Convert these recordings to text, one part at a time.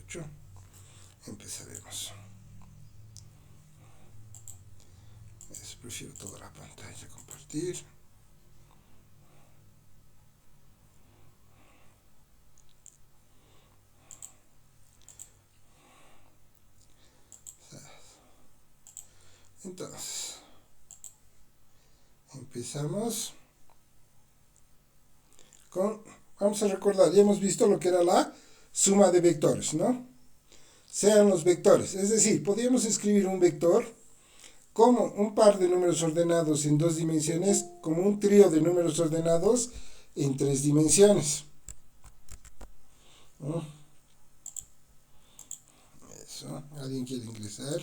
8. Empezaremos. Prefiero toda la pantalla compartir. Entonces, empezamos con, vamos a recordar, ya hemos visto lo que era la suma de vectores, ¿no? Sean los vectores, es decir, podríamos escribir un vector como un par de números ordenados en 2 dimensiones, como un trío de números ordenados en 3 dimensiones. ¿No? Eso, ¿alguien quiere ingresar?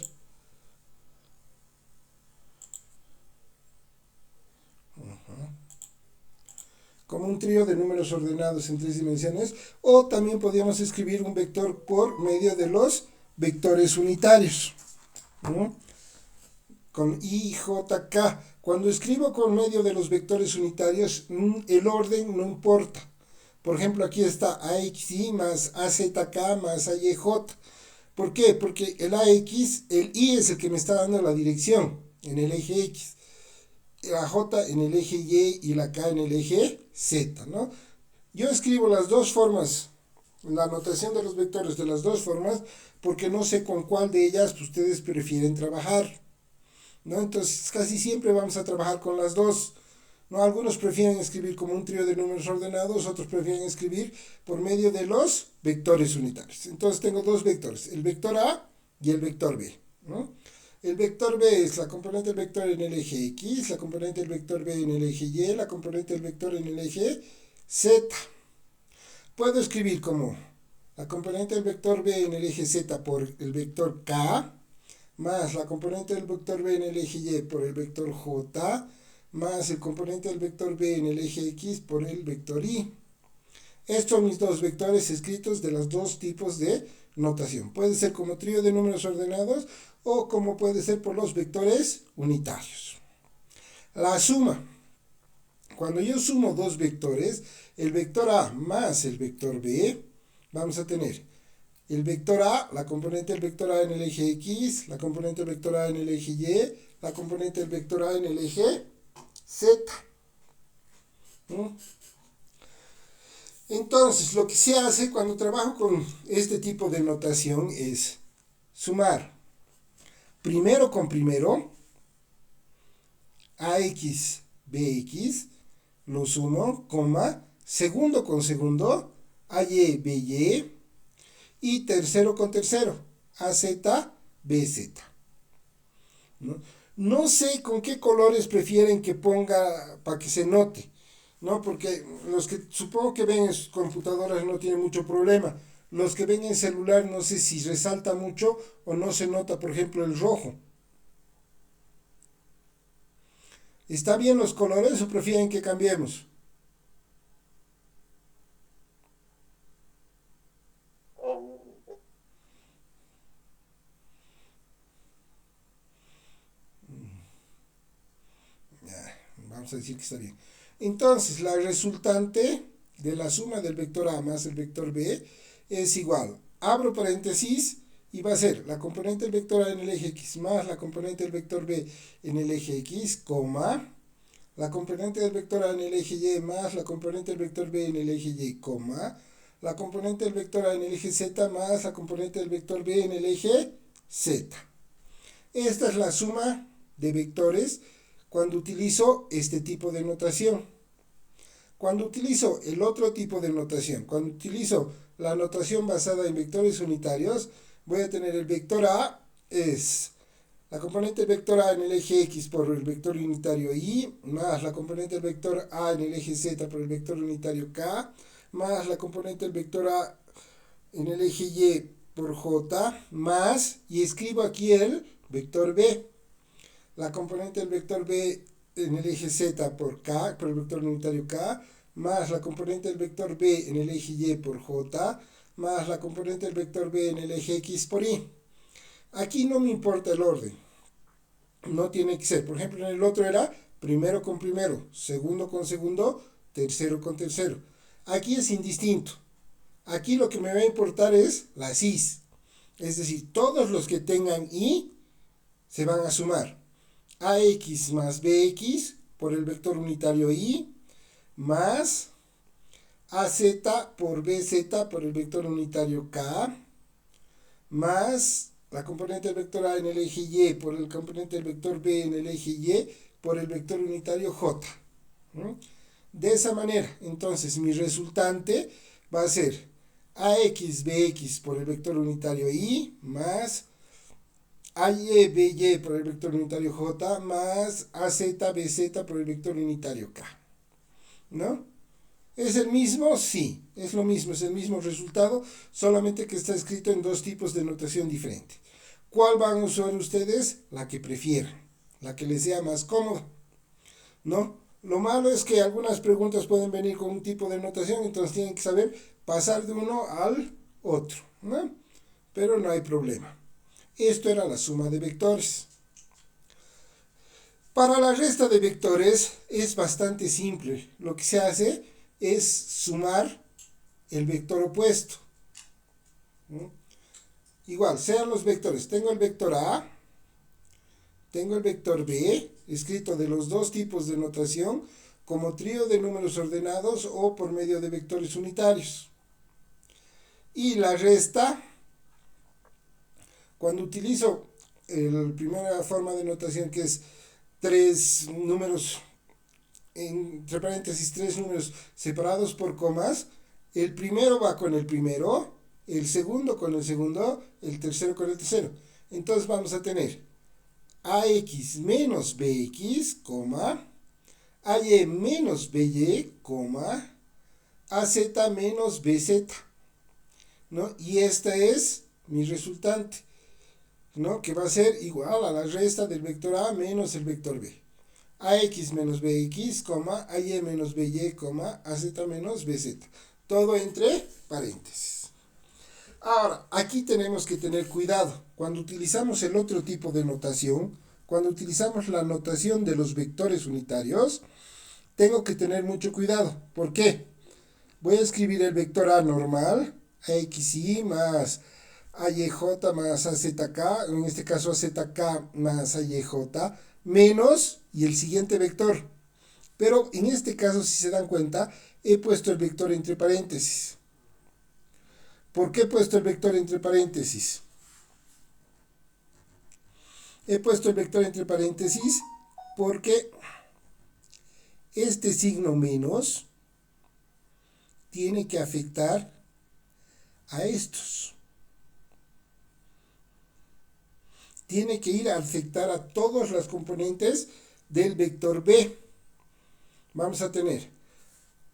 Como un trío de números ordenados en 3 dimensiones, o también podríamos escribir un vector por medio de los vectores unitarios, ¿no? Con I, J, K. Cuando escribo con medio de los vectores unitarios, el orden no importa. Por ejemplo, aquí está AXI más AZK más AYJ. ¿Por qué? Porque el AX, el I es el que me está dando la dirección en el eje X, la J en el eje Y y la K en el eje Z, ¿no? Yo escribo las dos formas, la notación de los vectores de las dos formas, porque no sé con cuál de ellas ustedes prefieren trabajar, ¿no? Entonces casi siempre vamos a trabajar con las dos, ¿no? Algunos prefieren escribir como un trío de números ordenados, otros prefieren escribir por medio de los vectores unitarios. Entonces tengo dos vectores, el vector A y el vector B, ¿no? El vector B es la componente del vector en el eje X, la componente del vector B en el eje Y, la componente del vector en el eje Z. Puedo escribir como la componente del vector B en el eje Z por el vector K, más la componente del vector B en el eje Y por el vector J, más el componente del vector B en el eje X por el vector Y. Estos son mis dos vectores escritos de los dos tipos de notación. Puede ser como trío de números ordenados o como puede ser por los vectores unitarios. La suma. Cuando yo sumo dos vectores, el vector A más el vector B, vamos a tener el vector A, la componente del vector A en el eje X, la componente del vector A en el eje Y, la componente del vector A en el eje Z. Entonces, lo que se hace cuando trabajo con este tipo de notación es sumar primero con primero, AX, BX, lo sumo, coma, segundo con segundo, AY, BY, y tercero con tercero, AZ, BZ. ¿No? No sé con qué colores prefieren que ponga para que se note, ¿no? Porque los que supongo que ven en sus computadoras no tienen mucho problema. Los que ven en celular no sé si resalta mucho o no se nota, por ejemplo, el rojo. ¿Está bien los colores o prefieren que cambiemos? Vamos a decir que está bien. Entonces, la resultante de la suma del vector A más el vector B es igual. Abro paréntesis y va a ser la componente del vector A en el eje X más la componente del vector B en el eje X, coma, la componente del vector A en el eje Y más la componente del vector B en el eje Y, coma, la componente del vector A en el eje Z más la componente del vector B en el eje Z. Esta es la suma de vectores cuando utilizo este tipo de notación. Cuando utilizo el otro tipo de notación, cuando utilizo la notación basada en vectores unitarios, voy a tener el vector A es la componente del vector A en el eje X por el vector unitario Y, más la componente del vector A en el eje Z por el vector unitario K, más la componente del vector A en el eje Y por J, más, y escribo aquí el vector B. La componente del vector B en el eje Z por K, por el vector unitario K, más la componente del vector B en el eje Y por J, más la componente del vector B en el eje X por Y. Aquí no me importa el orden, no tiene que ser. Por ejemplo, en el otro era primero con primero, segundo con segundo, tercero con tercero. Aquí es indistinto. Aquí lo que me va a importar es la cis. Es decir, todos los que tengan y se van a sumar. AX más BX por el vector unitario y más AZ por BZ por el vector unitario K más la componente del vector A en el eje Y por el componente del vector B en el eje Y por el vector unitario J. De esa manera, entonces mi resultante va a ser AX BX por el vector unitario Y más AY BY por el vector unitario J más AZ BZ por el vector unitario K. ¿No? ¿Es el mismo? Sí, es lo mismo, es el mismo resultado, solamente que está escrito en dos tipos de notación diferente. ¿Cuál van a usar ustedes? La que prefieran, la que les sea más cómoda, ¿no? Lo malo es que algunas preguntas pueden venir con un tipo de notación, entonces tienen que saber pasar de uno al otro, ¿no? Pero no hay problema. Esto era la suma de vectores. Para la resta de vectores es bastante simple. Lo que se hace es sumar el vector opuesto. Igual, sean los vectores. Tengo el vector A, tengo el vector B, escrito de los dos tipos de notación, como trío de números ordenados o por medio de vectores unitarios. Y la resta, cuando utilizo la primera forma de notación, que es tres números, entre paréntesis, tres números separados por comas, el primero va con el primero, el segundo con el segundo, el tercero con el tercero. Entonces vamos a tener AX menos BX, AY menos BY, AZ menos BZ, ¿no? Y esta es mi resultante, ¿no? Que va a ser igual a la resta del vector A menos el vector B. AX menos BX, AY menos BY, AZ menos BZ. Todo entre paréntesis. Ahora, aquí tenemos que tener cuidado. Cuando utilizamos el otro tipo de notación, cuando utilizamos la notación de los vectores unitarios, tengo que tener mucho cuidado. ¿Por qué? Voy a escribir el vector A normal, AXY más AYJ más AZK, en este caso AZK más AYJ, menos y el siguiente vector. Pero en este caso, si se dan cuenta, he puesto el vector entre paréntesis. ¿Por qué he puesto el vector entre paréntesis? He puesto el vector entre paréntesis porque este signo menos tiene que afectar a estos. Tiene que ir a afectar a todas las componentes del vector B. Vamos a tener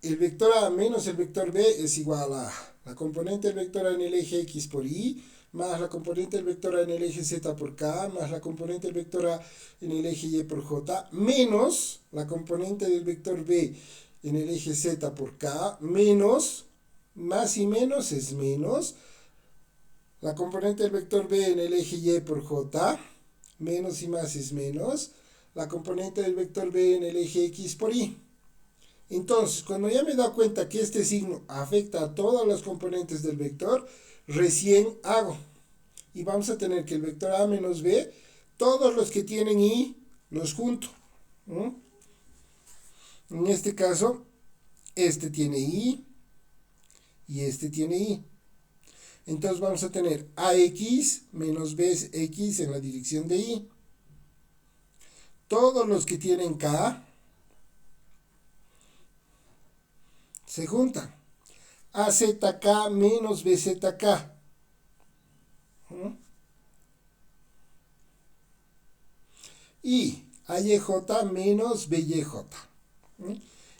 el vector A menos el vector B es igual a la componente del vector A en el eje X por Y, más la componente del vector A en el eje Z por K, más la componente del vector A en el eje Y por J, menos la componente del vector B en el eje Z por K, menos, más y menos es menos, la componente del vector B en el eje Y por J, menos y más es menos, la componente del vector B en el eje X por Y. Entonces, cuando ya me he dado cuenta que este signo afecta a todas las componentes del vector, recién hago. Y vamos a tener que el vector A menos B, todos los que tienen Y, los junto. En este caso, este tiene Y y este tiene Y. Entonces vamos a tener AX menos BX en la dirección de Y. Todos los que tienen K se juntan. AZK menos BZK. Y AYJ menos BYJ.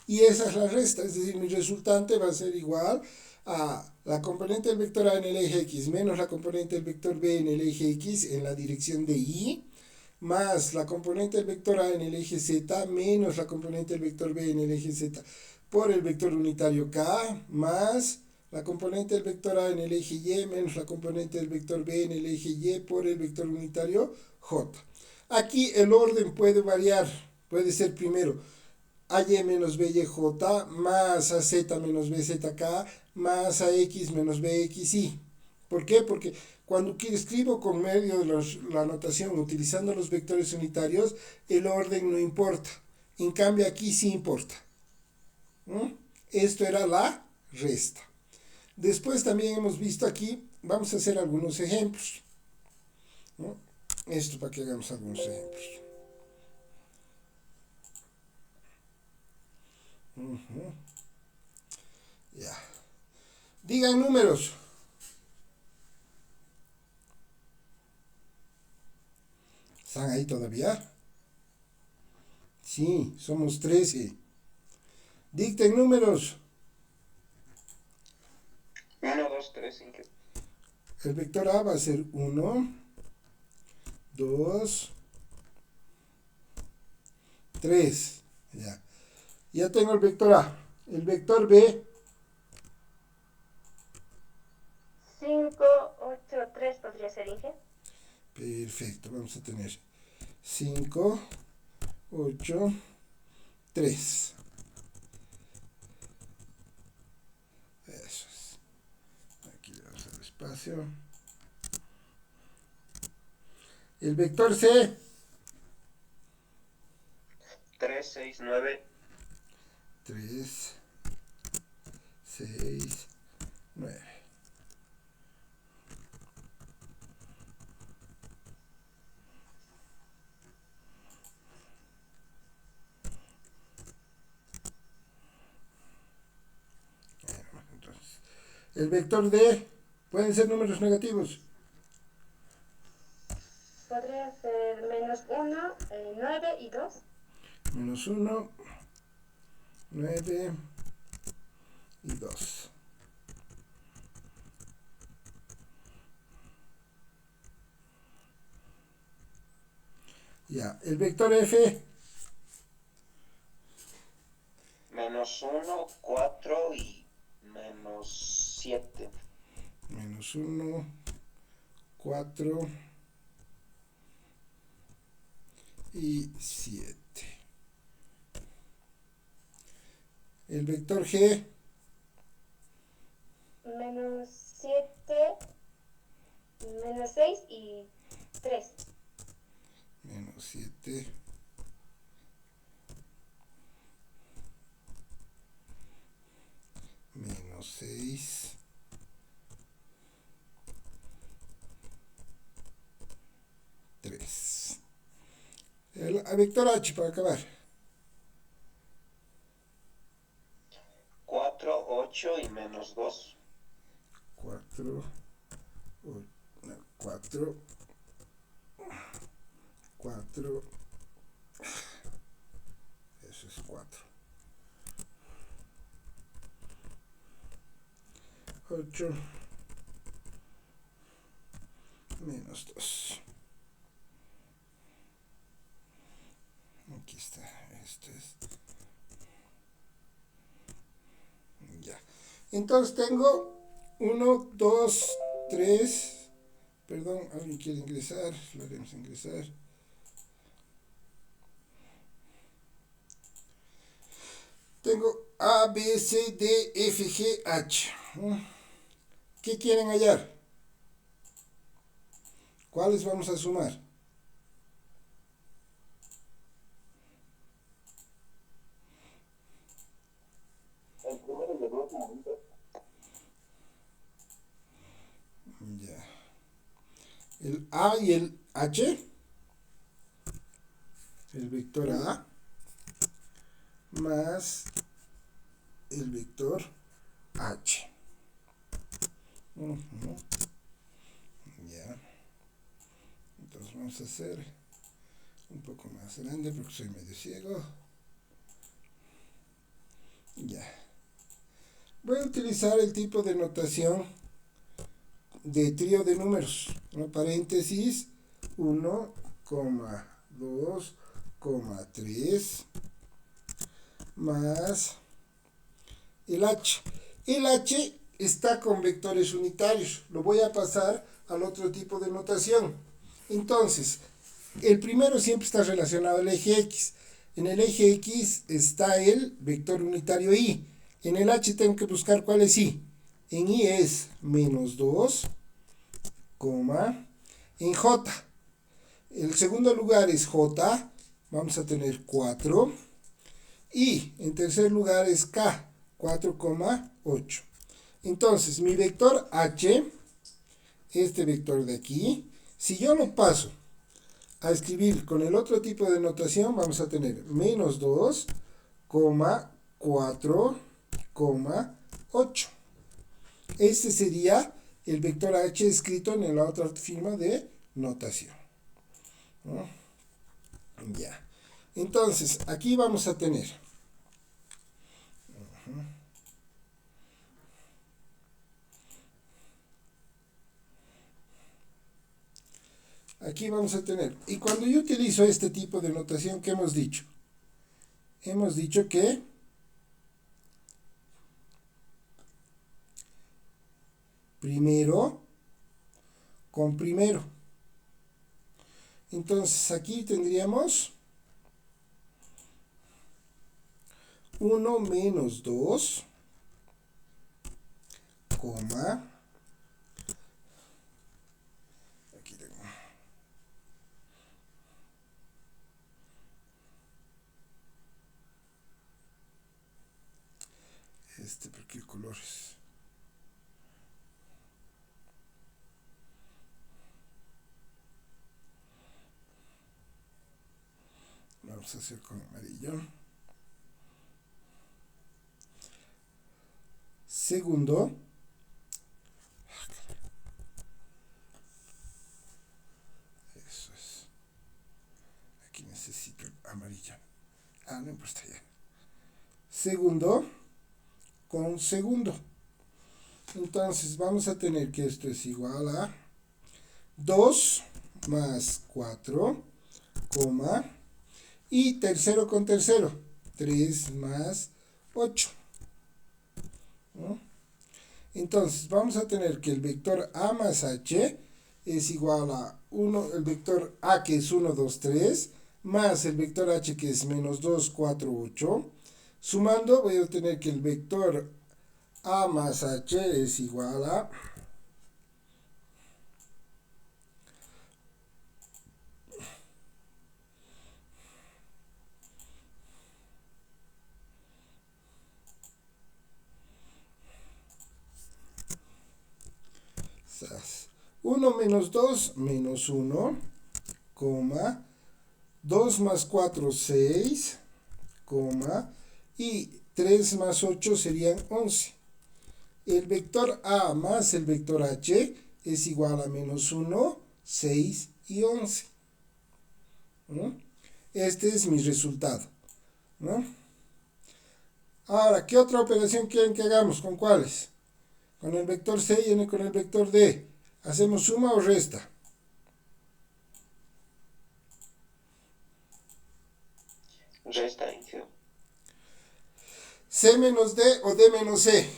Y esa es la resta, es decir, mi resultante va a ser igual a la componente del vector A en el eje X menos la componente del vector B en el eje X en la dirección de Y, más la componente del vector A en el eje Z menos la componente del vector B en el eje Z por el vector unitario K, más la componente del vector A en el eje Y menos la componente del vector B en el eje Y por el vector unitario J. Aquí el orden puede variar, puede ser primero AY menos BYJ más AZ menos BZK más AX menos BXY. ¿Por qué? Porque cuando escribo con medio de la notación utilizando los vectores unitarios, el orden no importa. En cambio aquí sí importa. ¿Mm? Esto era la resta. Después también hemos visto aquí, vamos a hacer algunos ejemplos. ¿No? Esto para que hagamos algunos ejemplos. Ya. Digan números. ¿Están ahí todavía? Sí, somos 13. Dicten números. 1, 2, 3, 5. El vector A va a ser 1, 2, 3. Ya. Ya tengo el vector A. El vector B. 5, 8, 3 podría ser, Inge. Perfecto. Vamos a tener 5, 8, 3. Eso es. Aquí le vamos a dar espacio. El vector C. 3, 6, 9. 3, 6, 9. Entonces, el vector D pueden ser números negativos. Podría ser menos 1, 9 y 2. Menos 1, 9 y 2. Ya, el vector F. Menos 1, 4 y menos 7. Menos 1, 4 y 7. El vector G. Menos 7, menos 6 y 3. Menos 7. Menos 6. El vector H para acabar. 4, 8 y menos 2. 4, 4, 4. Eso es 4. 8 menos 2. Aquí está. Esto es. Ya. Entonces tengo 1, 2, 3. Perdón, alguien quiere ingresar. Lo haremos ingresar. Tengo A, B, C, D, F, G, H. ¿Qué quieren hallar? ¿Cuáles vamos a sumar? El primero de 2 momentos. Ya. El A y el H. El vector A más el vector H. Ya. Entonces vamos a hacer un poco más grande porque soy medio ciego. Ya. Voy a utilizar el tipo de notación de trío de números. ¿No? Paréntesis 1, 2, 3 más el H. El H está con vectores unitarios. Lo voy a pasar al otro tipo de notación. Entonces, el primero siempre está relacionado al eje X. En el eje X está el vector unitario Y. En el H tengo que buscar cuál es Y. En I es menos 2, en J, el segundo lugar es J, vamos a tener 4, y en tercer lugar es K, 4,8. Entonces, mi vector H, este vector de aquí, si yo lo paso a escribir con el otro tipo de notación, vamos a tener menos 2, 4,8. Este sería el vector H escrito en la otra firma de notación. ¿No? Ya. Entonces, aquí vamos a tener. Aquí vamos a tener. Y cuando yo utilizo este tipo de notación, ¿qué hemos dicho? Hemos dicho que primero con primero. Entonces aquí tendríamos 1 menos 2, coma, aquí tengo, porque el color es, vamos a hacer con amarillo. Segundo, eso es, aquí necesito el amarillo, no importa ya, segundo con segundo. Entonces vamos a tener que esto es igual a 2 más 4, coma, y tercero con tercero, 3 más 8. ¿No? Entonces vamos a tener que el vector A más H es igual a 1, el vector A que es 1, 2, 3, más el vector H que es menos 2, 4, 8. Sumando voy a obtener que el vector A más H es igual a 1 menos 2 menos 1, coma, 2 más 4, 6, coma, y 3 más 8 serían 11. El vector A más el vector H es igual a menos 1, 6 y 11. ¿No? Este es mi resultado. ¿No? Ahora, ¿qué otra operación quieren que hagamos? ¿Con cuáles? Con el vector C y con el vector D. ¿Hacemos suma o resta? Resta, inicio. C menos D o D menos C.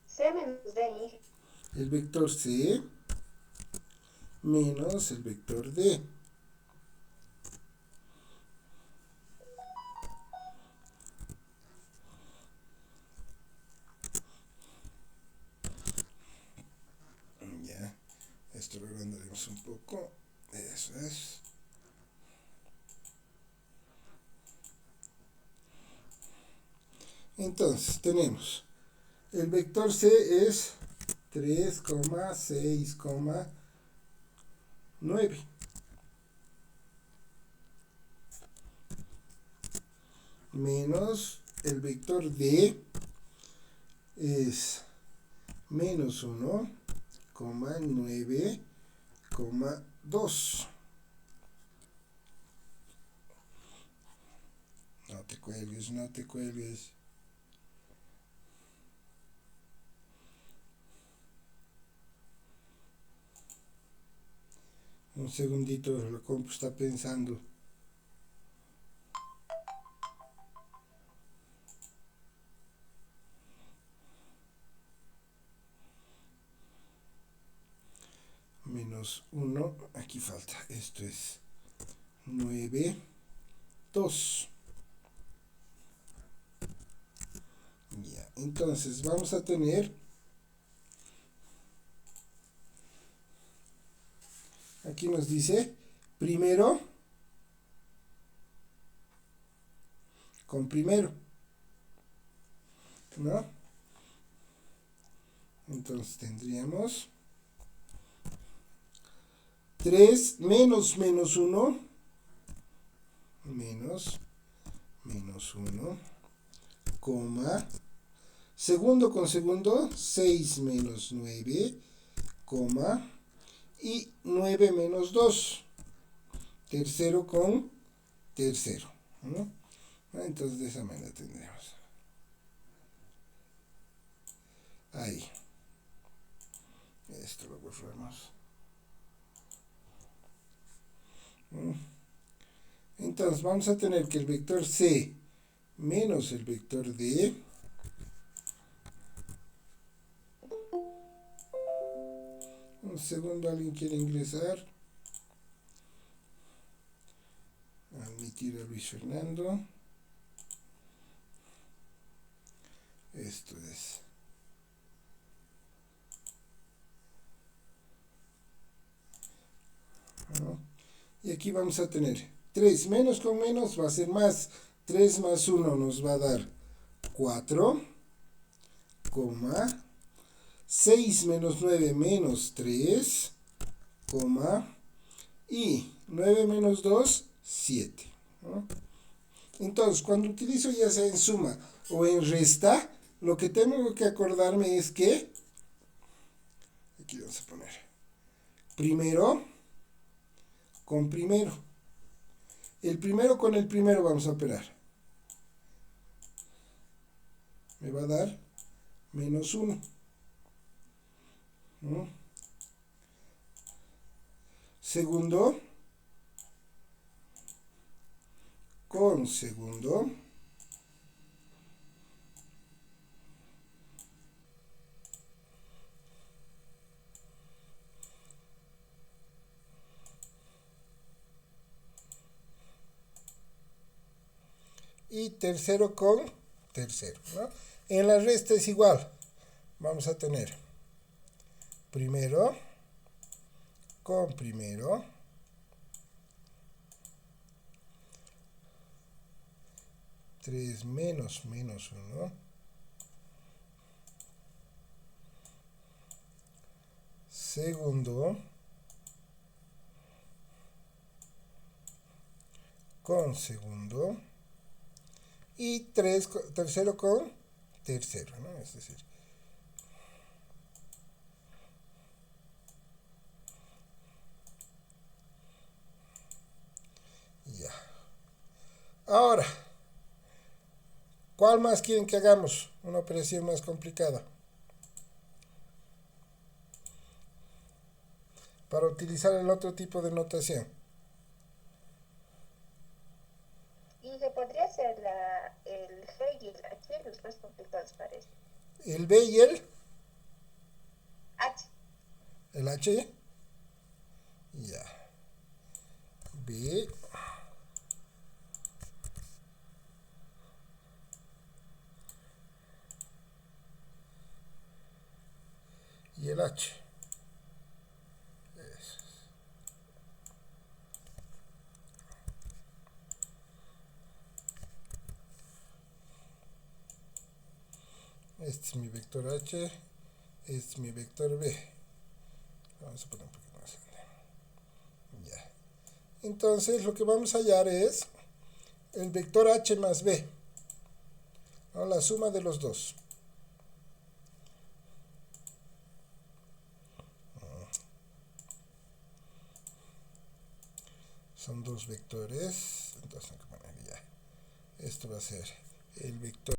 C menos D, inicio. El vector C menos el vector D. Ya, esto lo agrandaremos un poco. Eso es. Entonces, tenemos el vector C es 3,6,9. Menos el vector D es menos 1,9,2. No te cuelgues, no te cuelgues. Un segundito, la compu está pensando. Menos 1, aquí falta, esto es 9, 2. Ya. Entonces vamos a tener, aquí nos dice primero con primero, ¿no? Entonces tendríamos 3 menos 1, menos 1, coma, segundo con segundo, 6 menos 9, coma, y 9 menos 2, tercero con tercero, ¿no? Entonces de esa manera tendremos. Ahí. Esto lo borramos. Entonces vamos a tener que el vector C menos el vector D un segundo, alguien quiere ingresar. Admitir a Luis Fernando. Esto es. ¿No? Y aquí vamos a tener 3 menos con menos va a ser más. 3 más 1 nos va a dar 4, coma, 6 menos 9 menos 3, coma, y 9 menos 2, 7. ¿No? Entonces, cuando utilizo ya sea en suma o en resta, lo que tengo que acordarme es que, aquí vamos a poner, primero con primero. El primero con el primero vamos a operar. Me va a dar menos 1. ¿No? Segundo con segundo. Y tercero con tercero, ¿no? En la resta es igual. Vamos a tener primero con primero. Tres menos 1. Segundo con segundo. Y tercero con tercero, ¿no? Es decir, ya. Ahora, ¿cuál más quieren que hagamos? Una operación más complicada. Para utilizar el otro tipo de notación. Y se podría hacer el G y el H, los más complicados parece. El B y el H. El H. Ya. B. Y el H. Eso. Este es mi vector H. Este es mi vector B. Vamos a poner un poquito más grande. Ya. Entonces lo que vamos a hallar es el vector H más B. ¿No? La suma de los dos. Son dos vectores. Entonces, ya. Esto va a ser el vector